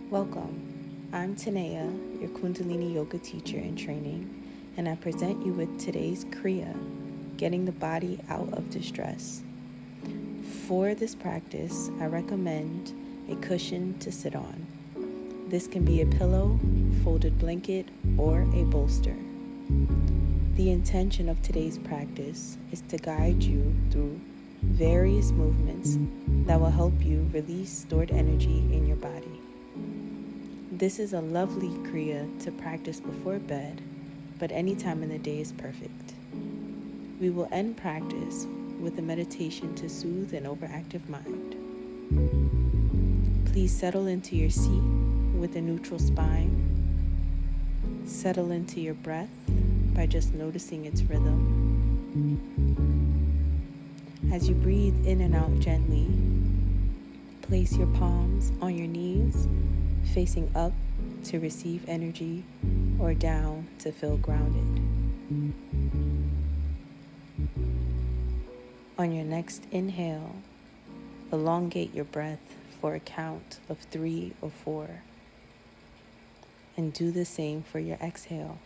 Welcome. I'm Tanea, your Kundalini yoga teacher in training, and I present you with today's Kriya, getting the body out of distress. For this practice, I recommend a cushion to sit on. This can be a pillow, folded blanket, or a bolster. The intention of today's practice is to guide you through various movements that will help you release stored energy in your body. This is a lovely Kriya to practice before bed, but any time in the day is perfect. We will end practice with a meditation to soothe an overactive mind. Please settle into your seat with a neutral spine. Settle into your breath by just noticing its rhythm. As you breathe in and out gently, place your palms on your knees, facing up to receive energy or down to feel grounded. On your next inhale, elongate your breath for a count of 3 or 4, and do the same for your exhale.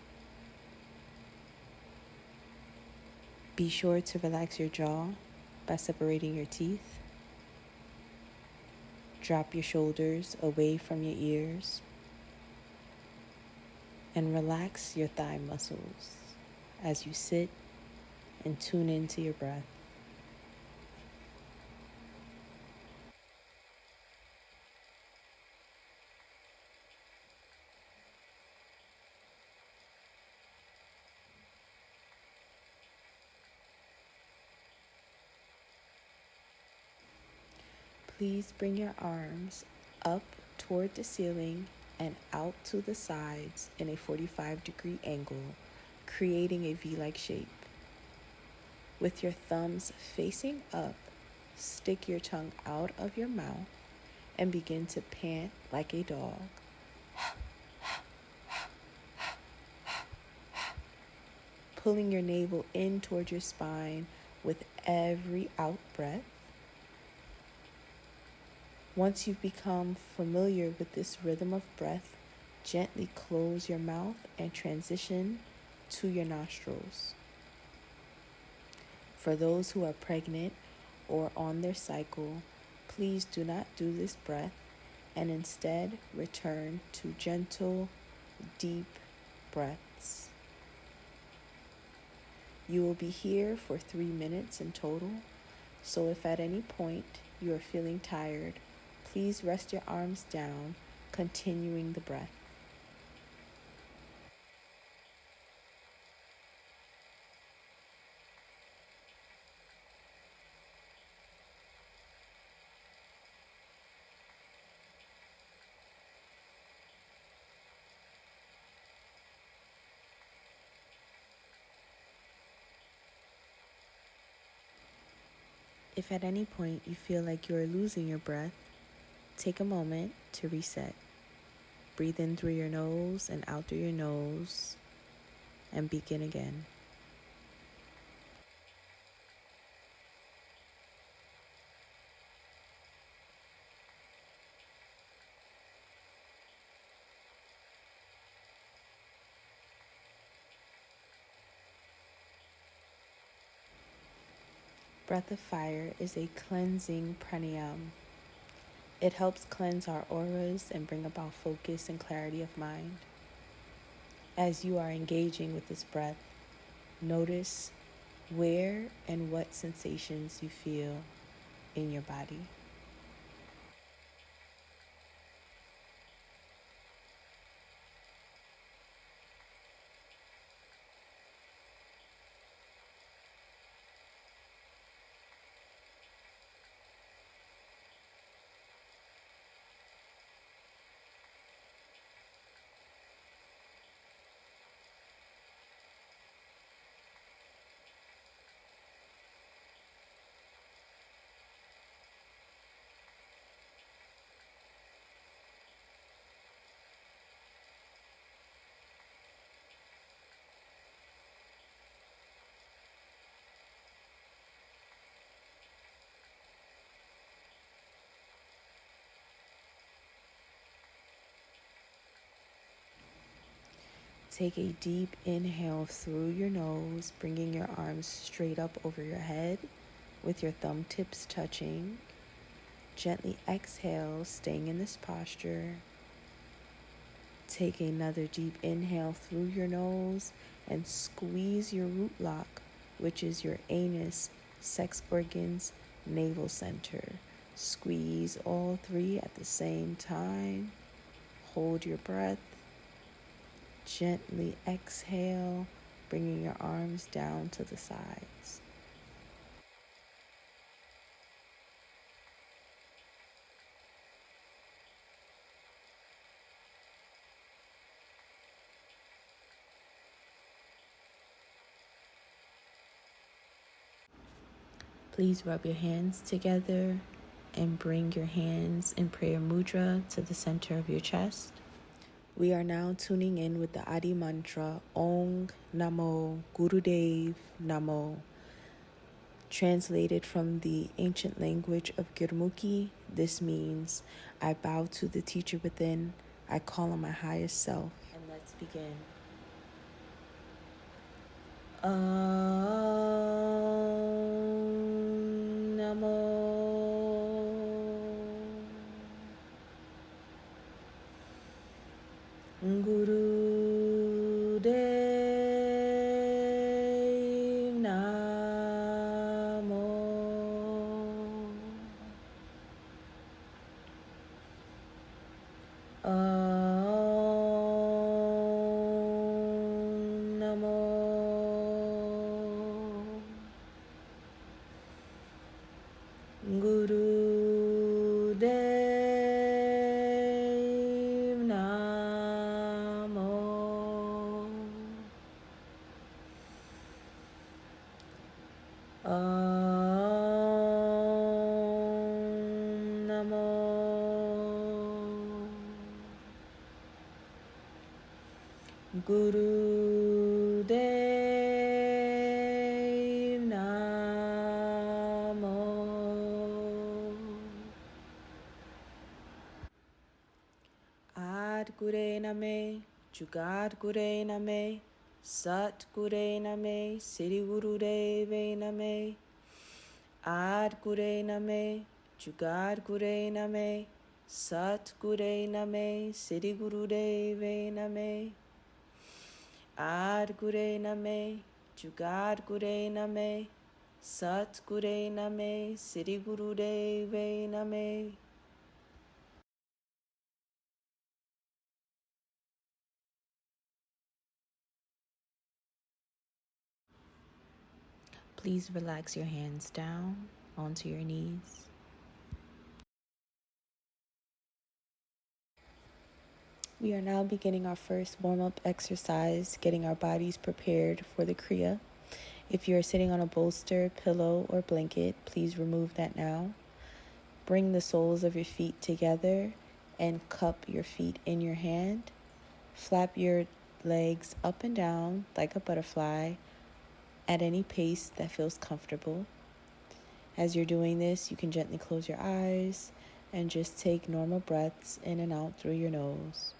Be sure to relax your jaw by separating your teeth. Drop your shoulders away from your ears and relax your thigh muscles as you sit and tune into your breath. Please bring your arms up toward the ceiling and out to the sides in a 45-degree angle, creating a V-like shape. With your thumbs facing up, stick your tongue out of your mouth and begin to pant like a dog. Pulling your navel in toward your spine with every out breath. Once you've become familiar with this rhythm of breath, gently close your mouth and transition to your nostrils. For those who are pregnant or on their cycle, please do not do this breath and instead return to gentle, deep breaths. You will be here for 3 minutes in total, so if at any point you are feeling tired, please rest your arms down, continuing the breath. If at any point you feel like you are losing your breath, take a moment to reset. Breathe in through your nose and out through your nose, and begin again. Breath of Fire is a cleansing pranayama. It helps cleanse our auras and bring about focus and clarity of mind. As you are engaging with this breath, notice where and what sensations you feel in your body. Take a deep inhale through your nose, bringing your arms straight up over your head with your thumb tips touching. Gently exhale, staying in this posture. Take another deep inhale through your nose and squeeze your root lock, which is your anus, sex organs, navel center. Squeeze all three at the same time. Hold your breath. Gently exhale, bringing your arms down to the sides. Please rub your hands together and bring your hands in prayer mudra to the center of your chest. We are now tuning in with the Adi mantra, Ong Namo Gurudev Namo. Translated from the ancient language of Gurmukhi, this means, I bow to the teacher within, I call on my highest self. And let's begin. Namo Gurudev Namo. Namo Gurudev Namo. Namo Gurudev Namo. Ad Gure Name, Jugad Gure Name, Sat Gure Name, Siddhi Gurudev Name. Ad Gure Name, Jugad Gure Name, Sat Gure Name, Siddhi Gurudev Name. Ad Gure Name, Jugad Gure Name, Sat Gure Name, Siddhi Gurudev Name. Please relax your hands down onto your knees. We are now beginning our first warm-up exercise, getting our bodies prepared for the Kriya. If you are sitting on a bolster, pillow, or blanket, please remove that now. Bring the soles of your feet together and cup your feet in your hand. Flap your legs up and down like a butterfly at any pace that feels comfortable. As you're doing this, you can gently close your eyes and just take normal breaths in and out through your nose.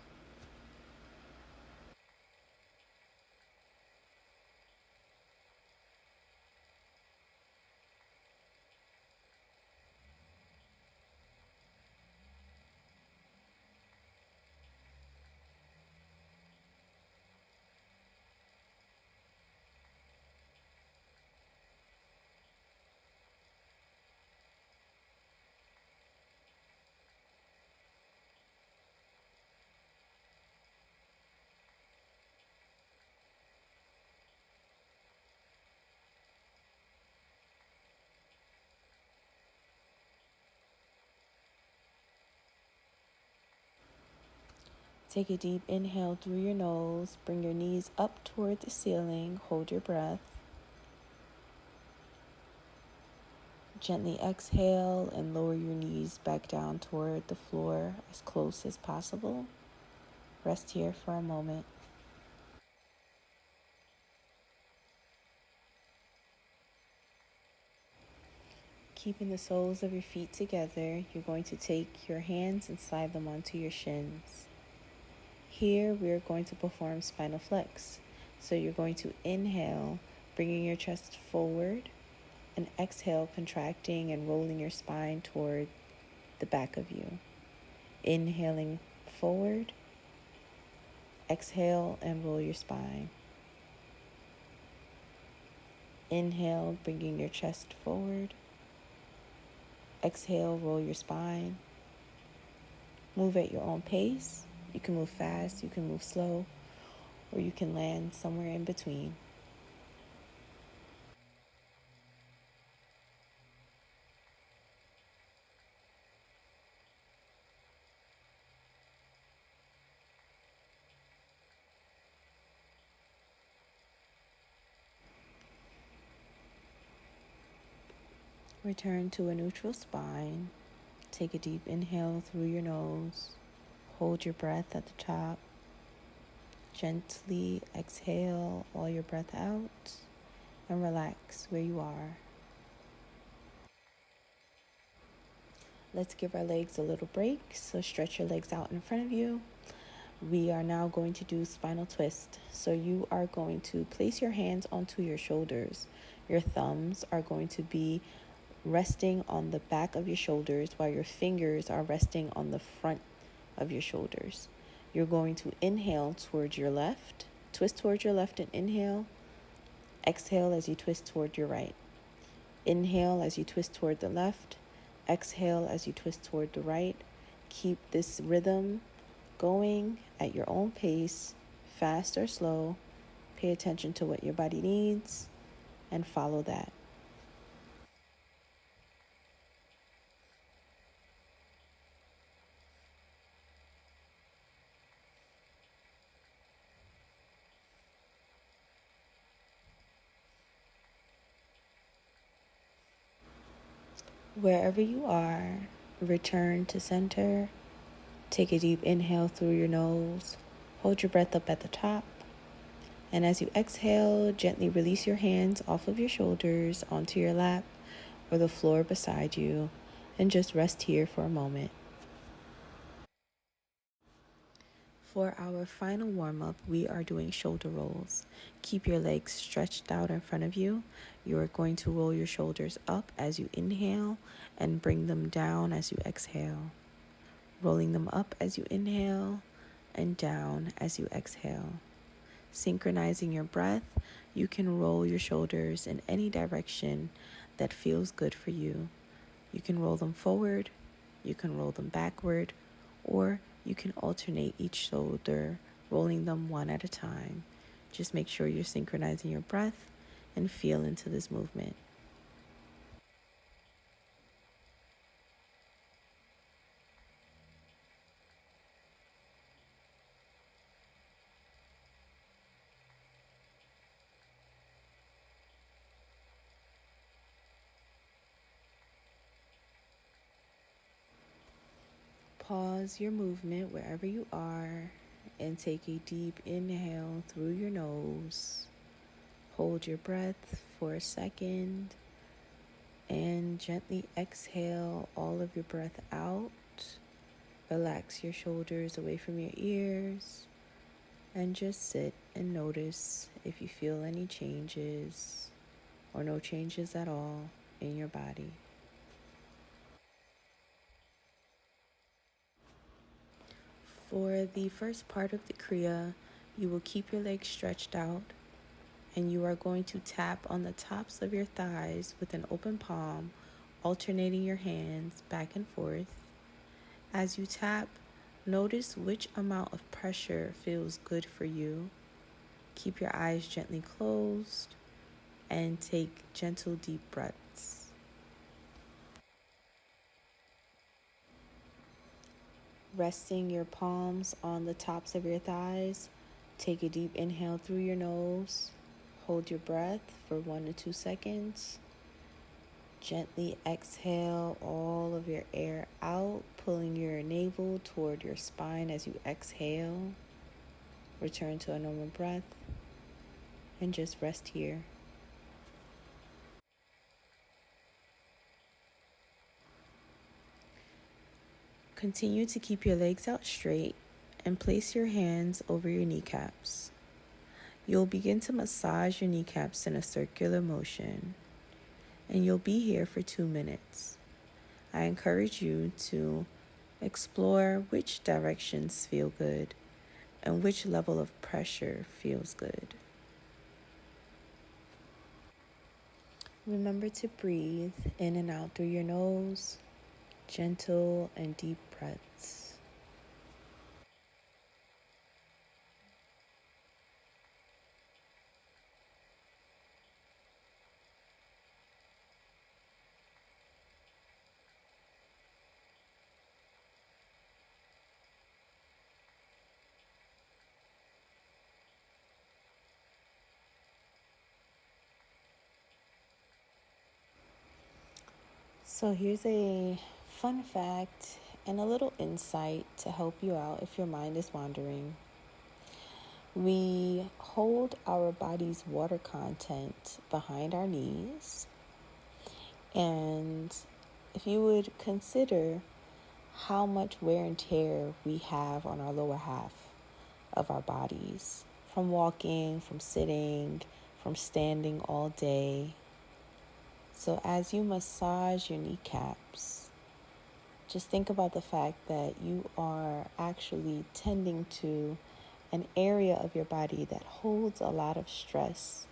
Take a deep inhale through your nose. Bring your knees up toward the ceiling. Hold your breath. Gently exhale and lower your knees back down toward the floor as close as possible. Rest here for a moment. Keeping the soles of your feet together, you're going to take your hands and slide them onto your shins. Here we are going to perform spinal flex. So you're going to inhale, bringing your chest forward, and exhale, contracting and rolling your spine toward the back of you. Inhaling forward, exhale and roll your spine. Inhale, bringing your chest forward. Exhale, roll your spine. Move at your own pace. You can move fast, you can move slow, or you can land somewhere in between. Return to a neutral spine. Take a deep inhale through your nose. Hold your breath at the top. Gently exhale all your breath out and relax where you are. Let's give our legs a little break. So stretch your legs out in front of you. We are now going to do spinal twist. So you are going to place your hands onto your shoulders. Your thumbs are going to be resting on the back of your shoulders while your fingers are resting on the front of your shoulders. You're going to inhale towards your left, twist towards your left and inhale. Exhale as you twist toward your right. Inhale as you twist toward the left. Exhale as you twist toward the right. Keep this rhythm going at your own pace, fast or slow. Pay attention to what your body needs and follow that. Wherever you are, return to center. Take a deep inhale through your nose. Hold your breath up at the top. And as you exhale, gently release your hands off of your shoulders onto your lap or the floor beside you, and just rest here for a moment. For our final warm-up, we are doing shoulder rolls. Keep your legs stretched out in front of you. You are going to roll your shoulders up as you inhale and bring them down as you exhale. Rolling them up as you inhale and down as you exhale. Synchronizing your breath, you can roll your shoulders in any direction that feels good for you. You can roll them forward, you can roll them backward, or you can alternate each shoulder, rolling them one at a time. Just make sure you're synchronizing your breath and feel into this movement. Pause your movement wherever you are and take a deep inhale through your nose. Hold your breath for a second and gently exhale all of your breath out. Relax your shoulders away from your ears and just sit and notice if you feel any changes or no changes at all in your body. For the first part of the Kriya, you will keep your legs stretched out and you are going to tap on the tops of your thighs with an open palm, alternating your hands back and forth. As you tap, notice which amount of pressure feels good for you. Keep your eyes gently closed and take gentle deep breaths. Resting your palms on the tops of your thighs, take a deep inhale through your nose. Hold your breath for 1 to 2 seconds. Gently exhale all of your air out, pulling your navel toward your spine as you exhale. Return to a normal breath and just rest here. Continue to keep your legs out straight and place your hands over your kneecaps. You'll begin to massage your kneecaps in a circular motion, and you'll be here for 2 minutes. I encourage you to explore which directions feel good and which level of pressure feels good. Remember to breathe in and out through your nose, gentle and deep breaths. So here's a fun fact and a little insight to help you out if your mind is wandering. We hold our body's water content behind our knees, and if you would consider how much wear and tear we have on our lower half of our bodies, from walking, from sitting, from standing all day. So as you massage your kneecaps, just think about the fact that you are actually tending to an area of your body that holds a lot of stress.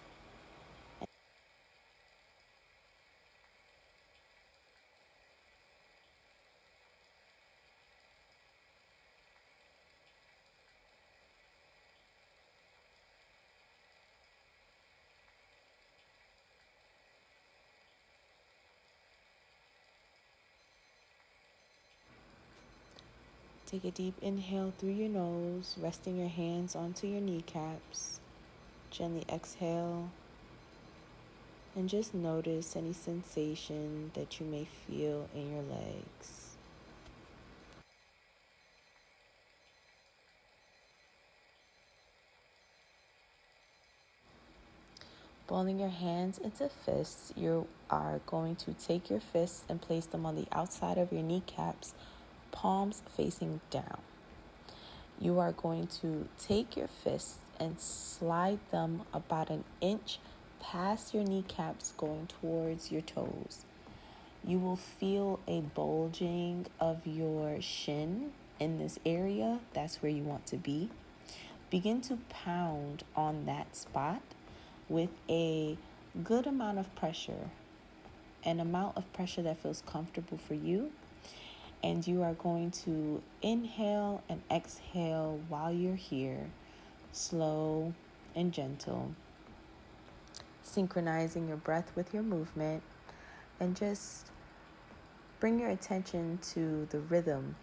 Take a deep inhale through your nose, resting your hands onto your kneecaps. Gently exhale, and just notice any sensation that you may feel in your legs. Balling your hands into fists, you are going to take your fists and place them on the outside of your kneecaps, palms facing down. You are going to take your fists and slide them about an inch past your kneecaps, going towards your toes. You will feel a bulging of your shin in this area. That's where you want to be. Begin to pound on that spot with a good amount of pressure, an amount of pressure that feels comfortable for you. And you are going to inhale and exhale while you're here, slow and gentle, synchronizing your breath with your movement, and just bring your attention to the rhythm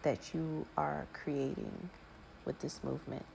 that you are creating with this movement.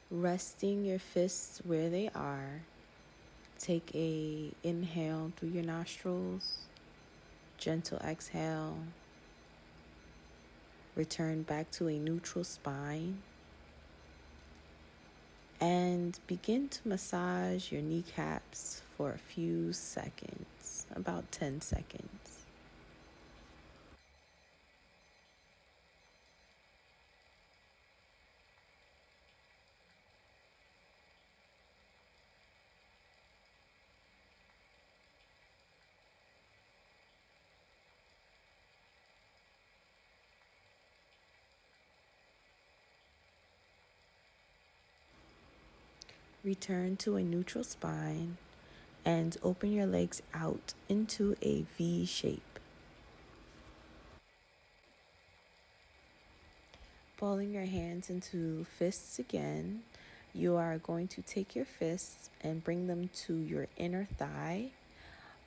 Resting your fists where they are, take a inhale through your nostrils, gentle exhale, return back to a neutral spine, and begin to massage your kneecaps for a few seconds, about 10 seconds. Return to a neutral spine and open your legs out into a V shape. Balling your hands into fists again, you are going to take your fists and bring them to your inner thigh.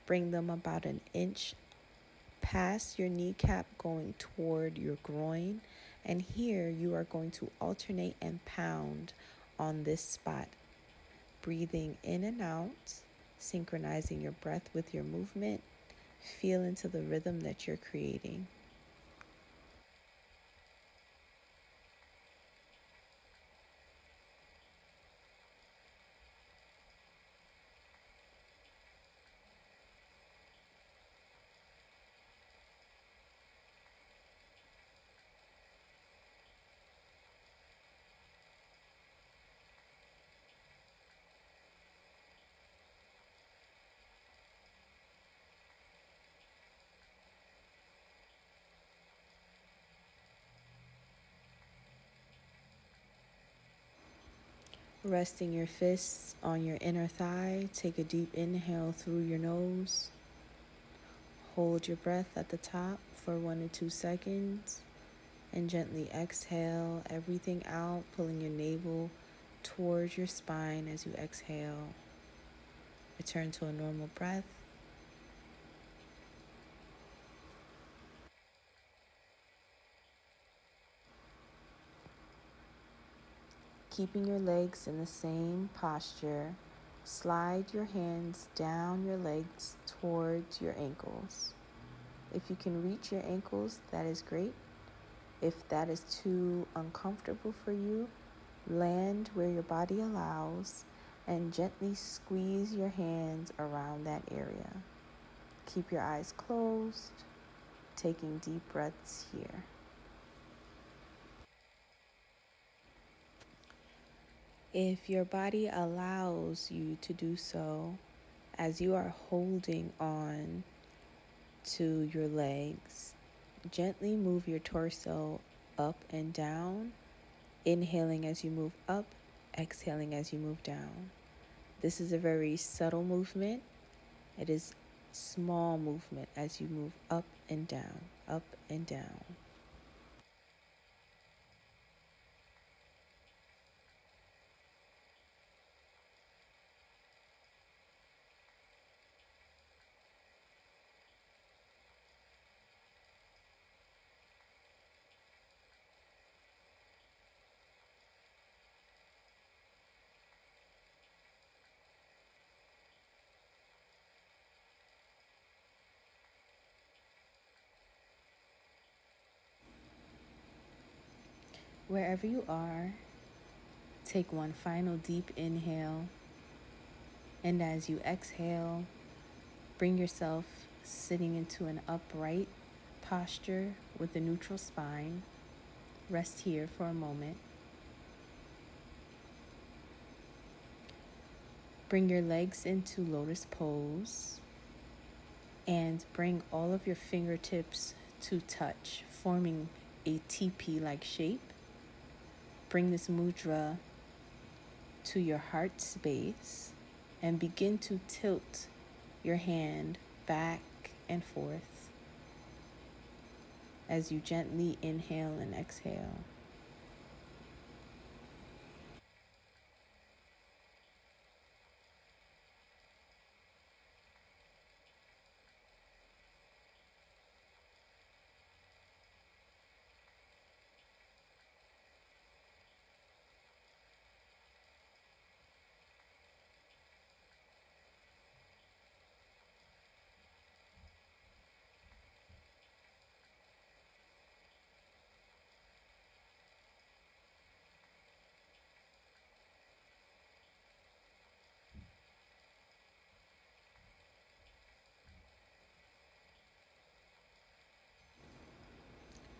Bring them about an inch past your kneecap going toward your groin. And here you are going to alternate and pound on this spot. Breathing in and out, synchronizing your breath with your movement. Feel into the rhythm that you're creating. Resting your fists on your inner thigh, take a deep inhale through your nose. Hold your breath at the top for 1 to 2 seconds and gently exhale everything out, pulling your navel towards your spine as you exhale. Return to a normal breath. Keeping your legs in the same posture, slide your hands down your legs towards your ankles. If you can reach your ankles, that is great. If that is too uncomfortable for you, land where your body allows and gently squeeze your hands around that area. Keep your eyes closed, taking deep breaths here. If your body allows you to do so, as you are holding on to your legs, gently move your torso up and down, inhaling as you move up, exhaling as you move down. This is a very subtle movement. It is small movement as you move up and down, up and down. Wherever you are, take one final deep inhale, and as you exhale, bring yourself sitting into an upright posture with a neutral spine. Rest here for a moment. Bring your legs into lotus pose and bring all of your fingertips to touch, forming a teepee-like shape. Bring this mudra to your heart space and begin to tilt your hand back and forth as you gently inhale and exhale.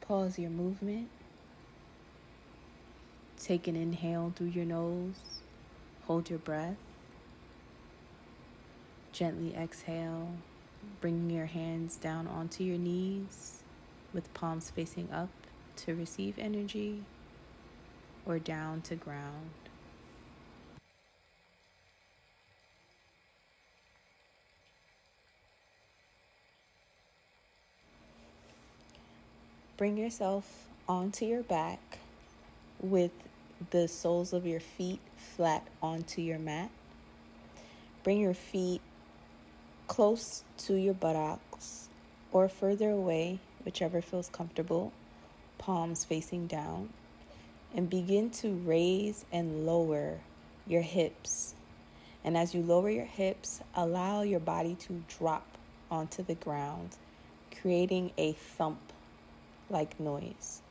Pause your movement. Take an inhale through your nose. Hold your breath. Gently exhale, bringing your hands down onto your knees with palms facing up to receive energy or down to ground. Bring yourself onto your back with the soles of your feet flat onto your mat. Bring your feet close to your buttocks or further away, whichever feels comfortable, palms facing down, and begin to raise and lower your hips. And as you lower your hips, allow your body to drop onto the ground, creating a thump-like noise.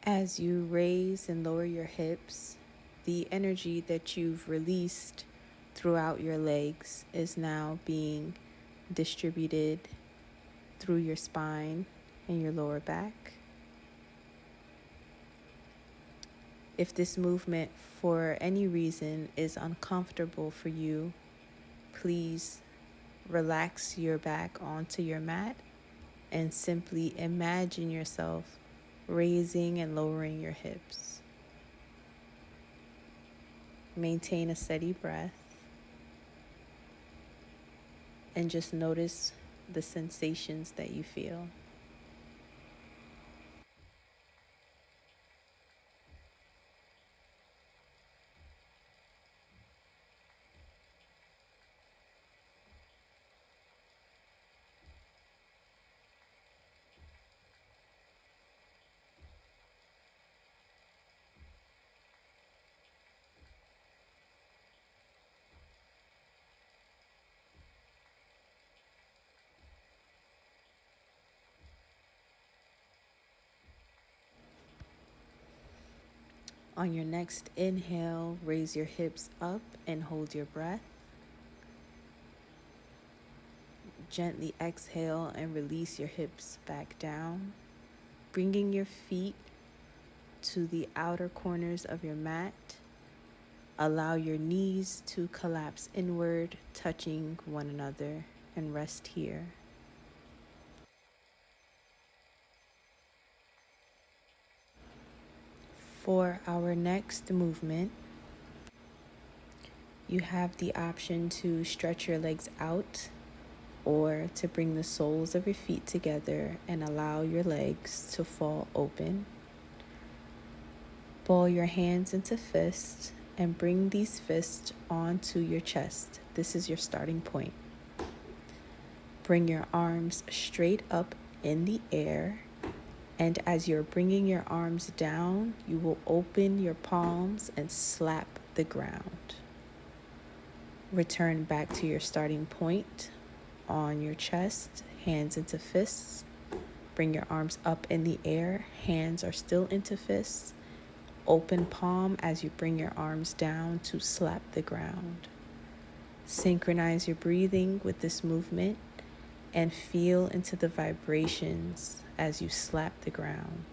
As you raise and lower your hips, the energy that you've released throughout your legs is now being distributed through your spine and your lower back. If this movement for any reason is uncomfortable for you, please relax your back onto your mat and simply imagine yourself raising and lowering your hips. Maintain a steady breath and just notice the sensations that you feel. On your next inhale, raise your hips up and hold your breath. Gently exhale and release your hips back down, bringing your feet to the outer corners of your mat. Allow your knees to collapse inward, touching one another, and rest here. For our next movement, you have the option to stretch your legs out or to bring the soles of your feet together and allow your legs to fall open. Ball your hands into fists and bring these fists onto your chest. This is your starting point. Bring your arms straight up in the air, and as you're bringing your arms down, you will open your palms and slap the ground. Return back to your starting point on your chest, hands into fists. Bring your arms up in the air, hands are still into fists. Open palm as you bring your arms down to slap the ground. Synchronize your breathing with this movement and feel into the vibrations as you slap the ground.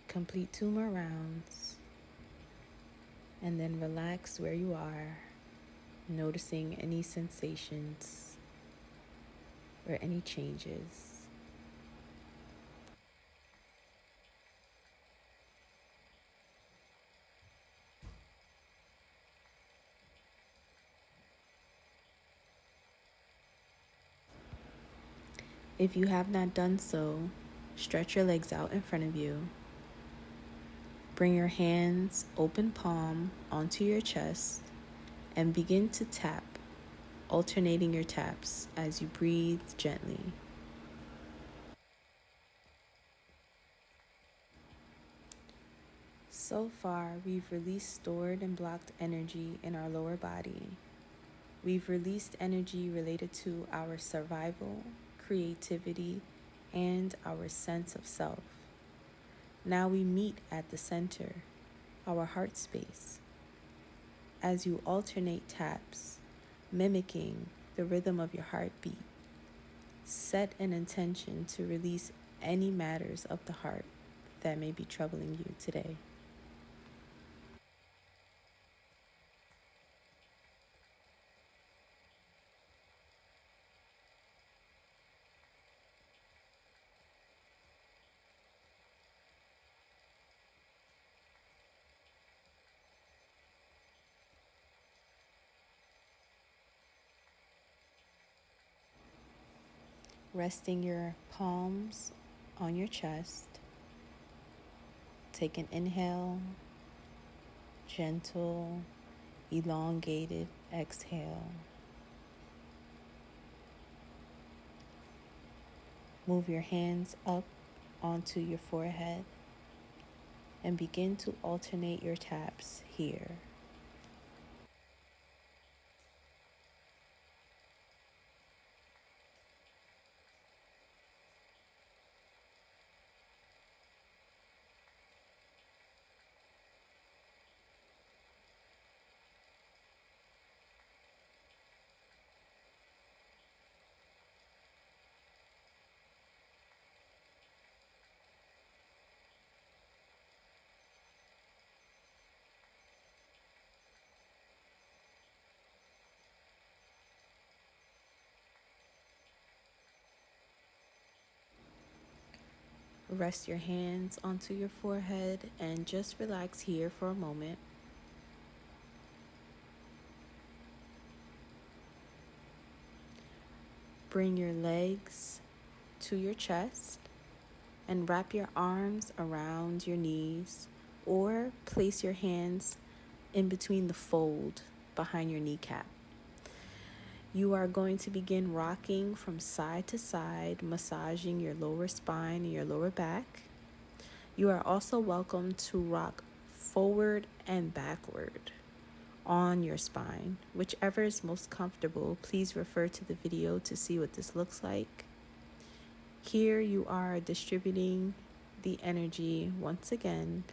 Complete 2 more rounds and then relax where you are, noticing any sensations or any changes. If you have not done so, stretch your legs out in front of you. Bring your hands open palm onto your chest and begin to tap, alternating your taps as you breathe gently. So far, we've released stored and blocked energy in our lower body. We've released energy related to our survival, creativity, and our sense of self. Now we meet at the center, our heart space. As you alternate taps, mimicking the rhythm of your heartbeat, set an intention to release any matters of the heart that may be troubling you today. Resting your palms on your chest, take an inhale, gentle, elongated exhale. Move your hands up onto your forehead and begin to alternate your taps here. Rest your hands onto your forehead and just relax here for a moment. Bring your legs to your chest and wrap your arms around your knees, or place your hands in between the fold behind your kneecap. You are going to begin rocking from side to side, massaging your lower spine and your lower back. You are also welcome to rock forward and backward on your spine, whichever is most comfortable. Please refer to the video to see what this looks like. Here you are distributing the energy once again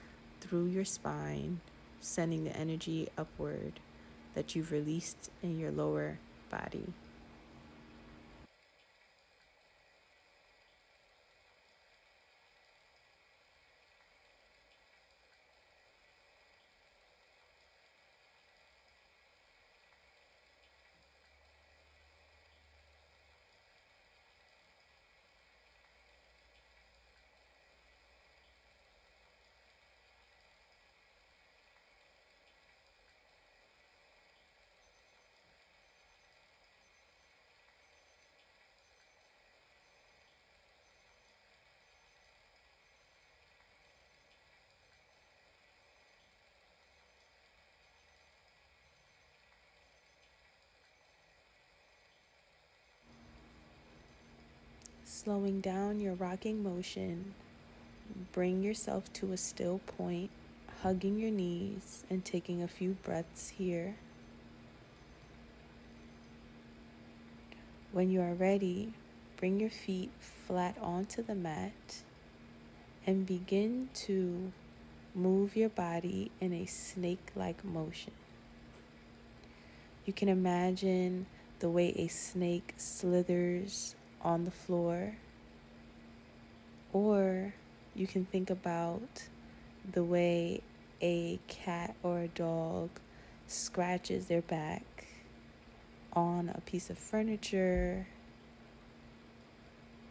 through your spine, sending the energy upward that you've released in your lower body. Slowing down your rocking motion, bring yourself to a still point, hugging your knees and taking a few breaths here. When you are ready, bring your feet flat onto the mat and begin to move your body in a snake-like motion. You can imagine the way a snake slithers on the floor, or you can think about the way a cat or a dog scratches their back on a piece of furniture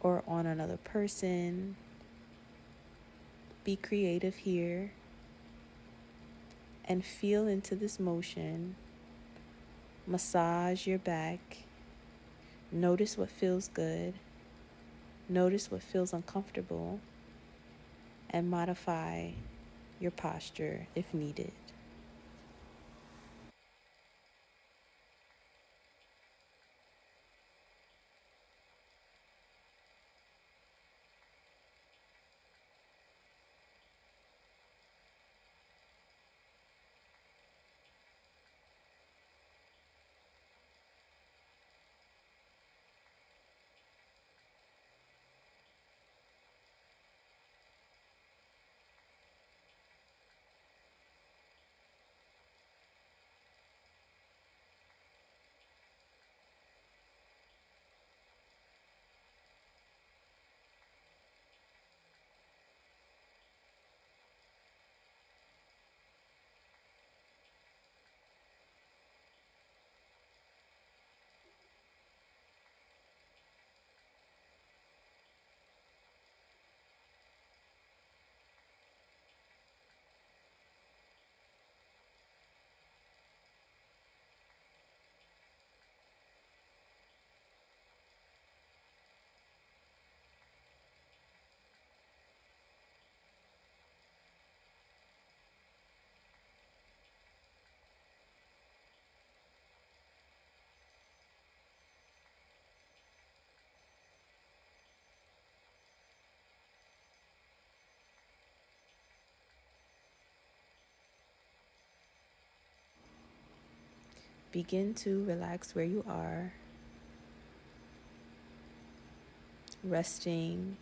or on another person. Be creative here and feel into this motion. Massage your back. Notice what feels good. Notice what feels uncomfortable, and modify your posture if needed. Begin to relax where you are, resting.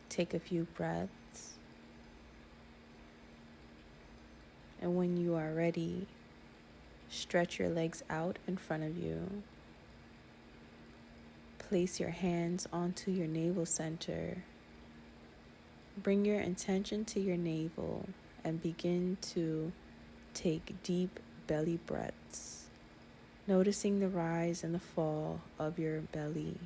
Take a few breaths. And when you are ready, stretch your legs out in front of you. Place your hands onto your navel center. Bring your intention to your navel and begin to take deep belly breaths, noticing the rise and the fall of your belly.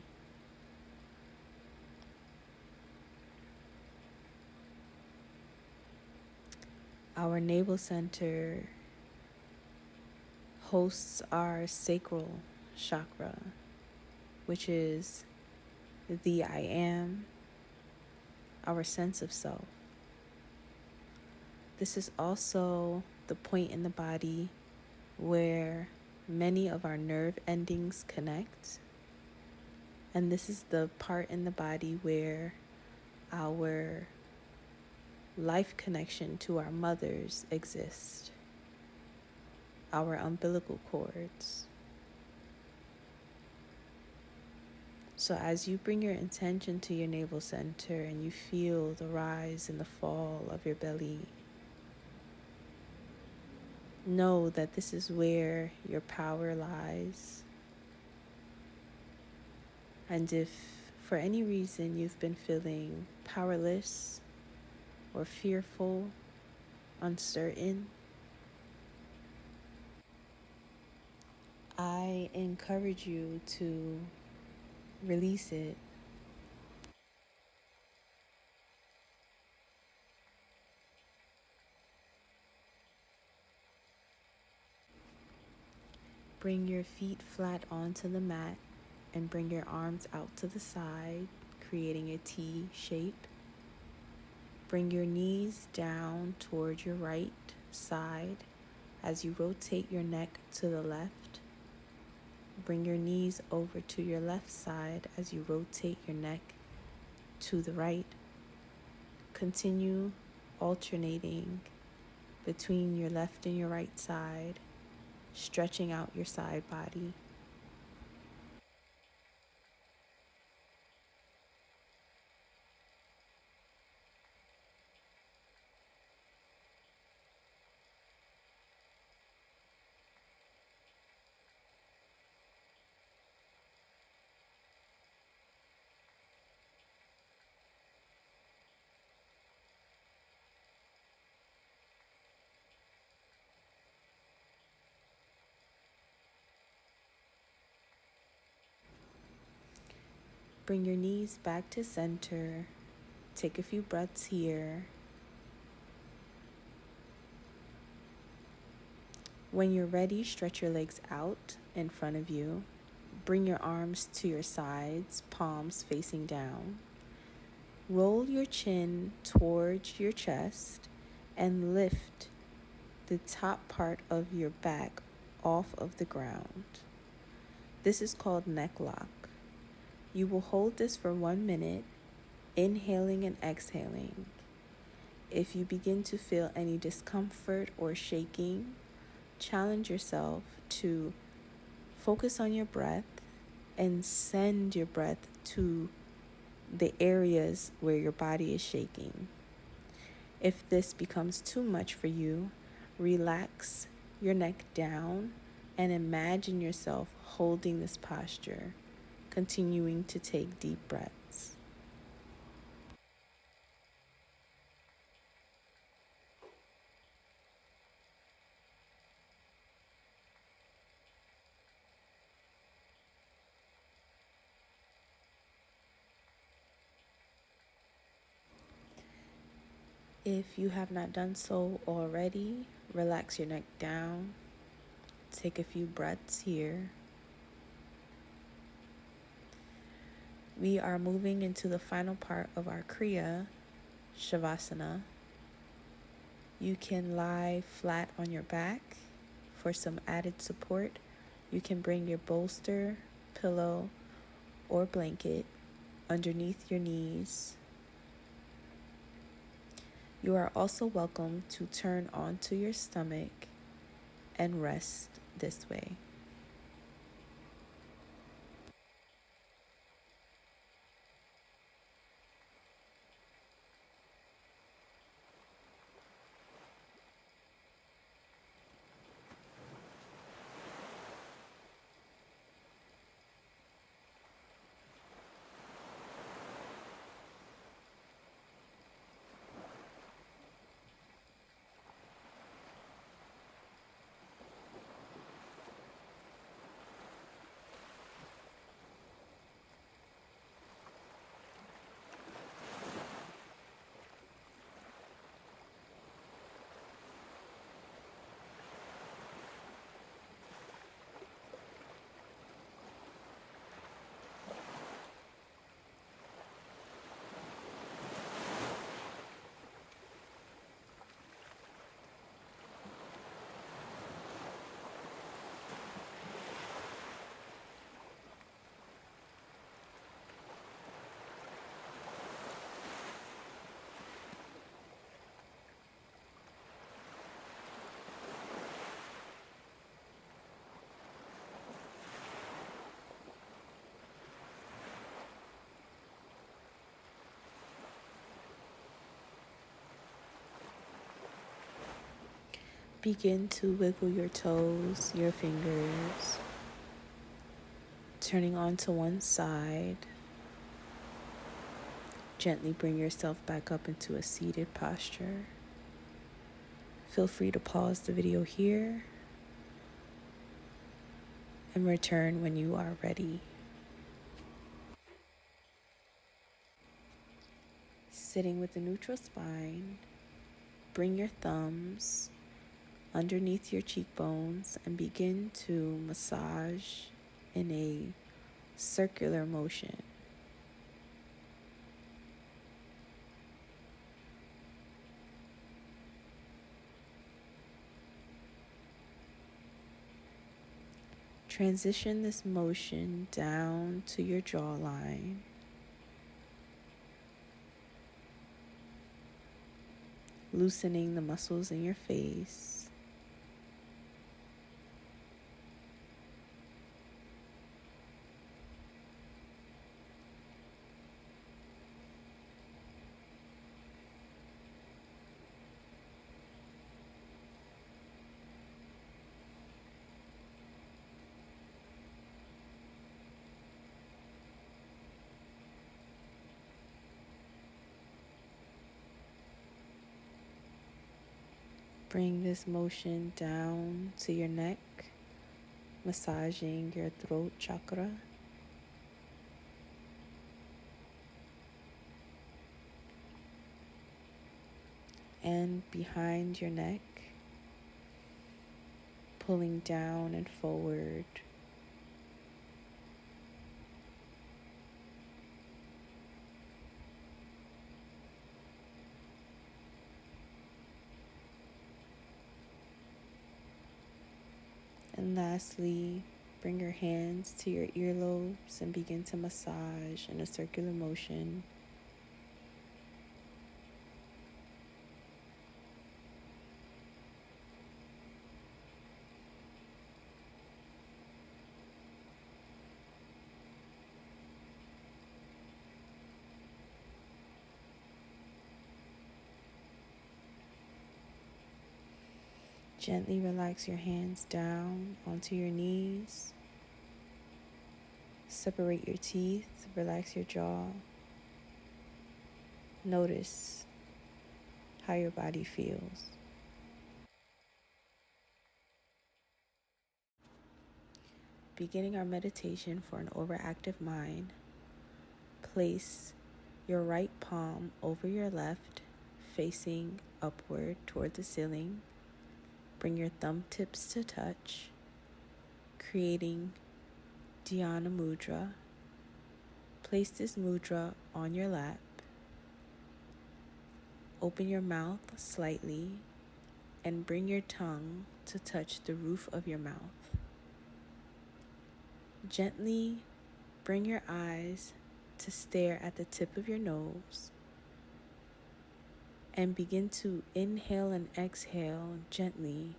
Our navel center hosts our sacral chakra, which is the I am, our sense of self. This is also the point in the body where many of our nerve endings connect. And this is the part in the body where our life connection to our mothers exists, our umbilical cords. So as you bring your intention to your navel center and you feel the rise and the fall of your belly, know that this is where your power lies. And if for any reason you've been feeling powerless or fearful, uncertain, I encourage you to release it. Bring your feet flat onto the mat and bring your arms out to the side, creating a T shape. Bring your knees down toward your right side as you rotate your neck to the left. Bring your knees over to your left side as you rotate your neck to the right. Continue alternating between your left and your right side, stretching out your side body. Bring your knees back to center. Take a few breaths here. When you're ready, stretch your legs out in front of you. Bring your arms to your sides, palms facing down. Roll your chin towards your chest and lift the top part of your back off of the ground. This is called neck lock. You will hold this for 1 minute, inhaling and exhaling. If you begin to feel any discomfort or shaking, challenge yourself to focus on your breath and send your breath to the areas where your body is shaking. If this becomes too much for you, relax your neck down and imagine yourself holding this posture, continuing to take deep breaths. If you have not done so already, relax your neck down. Take a few breaths here. We are moving into the final part of our Kriya, Shavasana. You can lie flat on your back. For some added support, you can bring your bolster, pillow, or blanket underneath your knees. You are also welcome to turn onto your stomach and rest this way. Begin to wiggle your toes, your fingers, turning onto one side. Gently bring yourself back up into a seated posture. Feel free to pause the video here and return when you are ready. Sitting with a neutral spine, bring your thumbs underneath your cheekbones and begin to massage in a circular motion. Transition this motion down to your jawline. Loosening the muscles in your face. Bring this motion down to your neck, massaging your throat chakra. And behind your neck, pulling down and forward. And lastly, bring your hands to your earlobes and begin to massage in a circular motion. Gently relax your hands down onto your knees. Separate your teeth, relax your jaw. Notice how your body feels. Beginning our meditation for an overactive mind, place your right palm over your left, facing upward toward the ceiling. Bring your thumb tips to touch, creating Dhyana Mudra. Place this mudra on your lap. Open your mouth slightly and bring your tongue to touch the roof of your mouth. Gently bring your eyes to stare at the tip of your nose and begin to inhale and exhale gently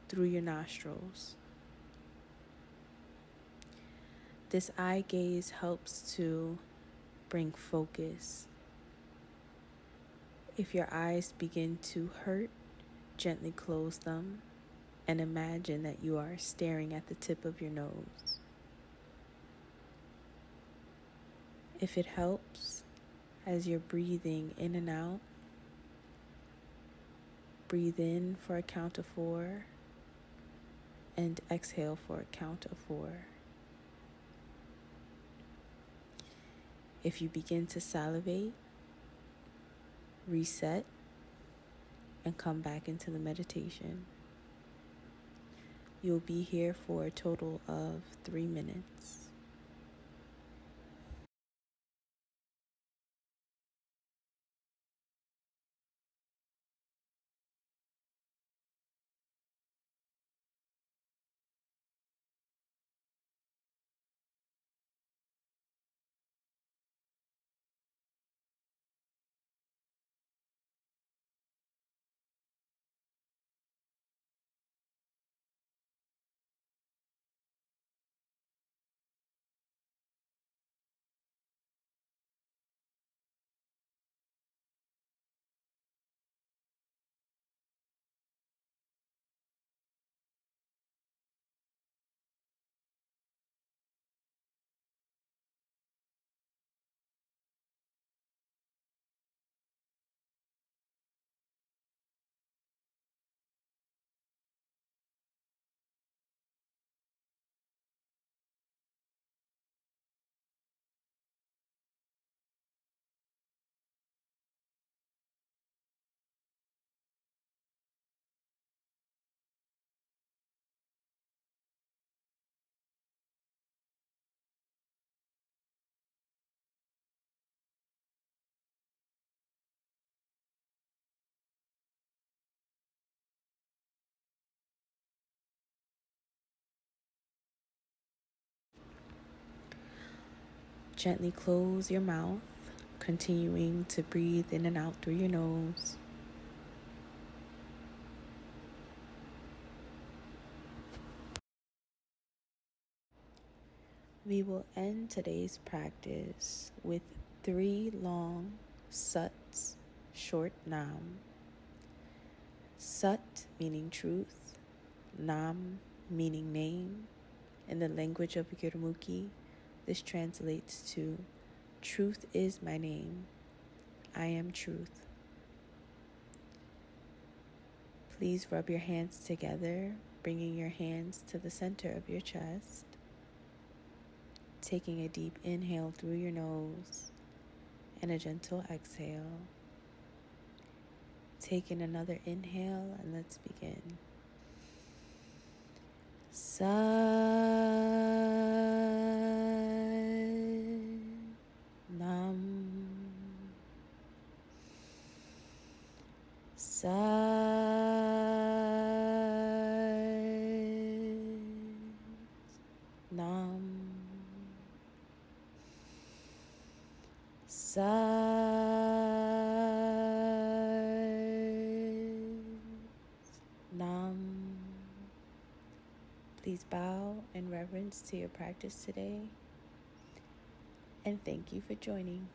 through your nostrils. This eye gaze helps to bring focus. If your eyes begin to hurt, gently close them and imagine that you are staring at the tip of your nose. If it helps, as you're breathing in and out, breathe in for a count of 4 and exhale for a count of 4. If you begin to salivate, reset and come back into the meditation. You'll be here for a total of 3 minutes. Gently close your mouth, continuing to breathe in and out through your nose. We will end today's practice with 3 long suts, short nam. Sat meaning truth, nam meaning name. In the language of Gurmukhi, this translates to truth is my name. I am truth. Please rub your hands together, bringing your hands to the center of your chest. Taking a deep inhale through your nose and a gentle exhale. Taking another inhale and let's begin. Sat Nam. Sat Nam. Sat Nam. Please bow in reverence to your practice today, and thank you for joining.